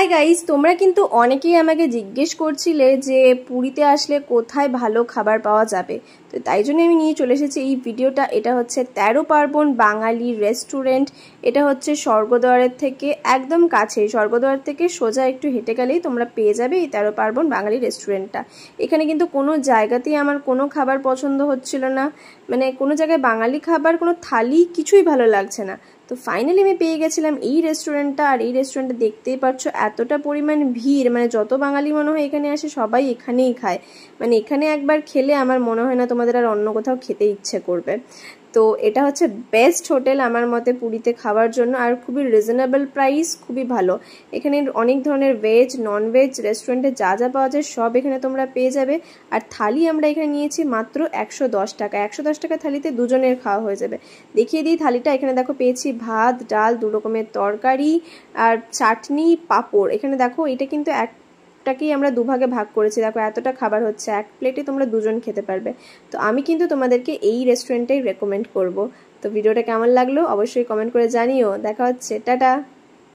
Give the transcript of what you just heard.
Hi guys, তোমরা কিন্তু অনেকেই আমাকে জিজ্ঞেস করছিলে যে পুরীতে আসলে কোথায় ভালো খাবার পাওয়া যাবে। তো তাই জন্য আমি নিয়ে চলে এসেছি এই ভিডিওটা। এটা হচ্ছে 13 পার্বণ বাঙালি রেস্টুরেন্ট। এটা হচ্ছে স্বর্গদ্বারের থেকে একদম কাছেই, স্বর্গদ্বার থেকে সোজা একটু হেঁটে গেলেই তোমরা পেয়ে যাবে এই 13 পার্বণ বাঙালি রেস্টুরেন্টটা। এখানে কিন্তু কোনো জায়গাতেই আমার কোনো খাবার পছন্দ হচ্ছিল না, মানে কোনো জায়গায় বাঙালি খাবার কোনো থালি কিছুই ভালো লাগছে না। তো ফাইনালি আমি পেয়ে গেছিলাম এই রেস্টুরেন্টটা। আর এই রেস্টুরেন্টটা দেখতেই পাচ্ছ এতটা পরিমাণ ভিড়, মানে যত বাঙালি মনে হয় এখানে আসে সবাই এখানেই খায়। মানে এখানে একবার খেলে আমার মনে হয় না তোমাদের আর অন্য কোথাও খেতে ইচ্ছে করবে। তো এটা হচ্ছে বেস্ট হোটেল আমার মতে পুরীতে খাওয়ার জন্য, আর খুবই রিজনেবল প্রাইস, খুবই ভালো। এখানে অনেক ধরনের ভেজ নন ভেজ রেস্টুরেন্টে যা যা পাওয়া যায় সব এখানে তোমরা পেয়ে যাবে। আর থালি আমরা এখানে নিয়েছি মাত্র 110 টাকা। 110 টাকা থালিতে দুজনের খাওয়া হয়ে যাবে। দেখিয়ে দিই থালিটা। এখানে দেখো পেয়েছি ভাত, ডাল, 2 রকমের তরকারি আর চাটনি, পাঁপড়। এখানে দেখো এটা কিন্তু একটাকেই আমরা দুভাগে ভাগ করেছি। দেখো এতটা খাবার হচ্ছে, এক প্লেটে তোমরা দুজন খেতে পারবে। তো আমি কিন্তু তোমাদেরকে এই রেস্টুরেন্টটাই রেকমেন্ড করব। তো ভিডিওটা কেমন লাগলো অবশ্যই কমেন্ট করে জানিও। দেখা হচ্ছে, টাটা।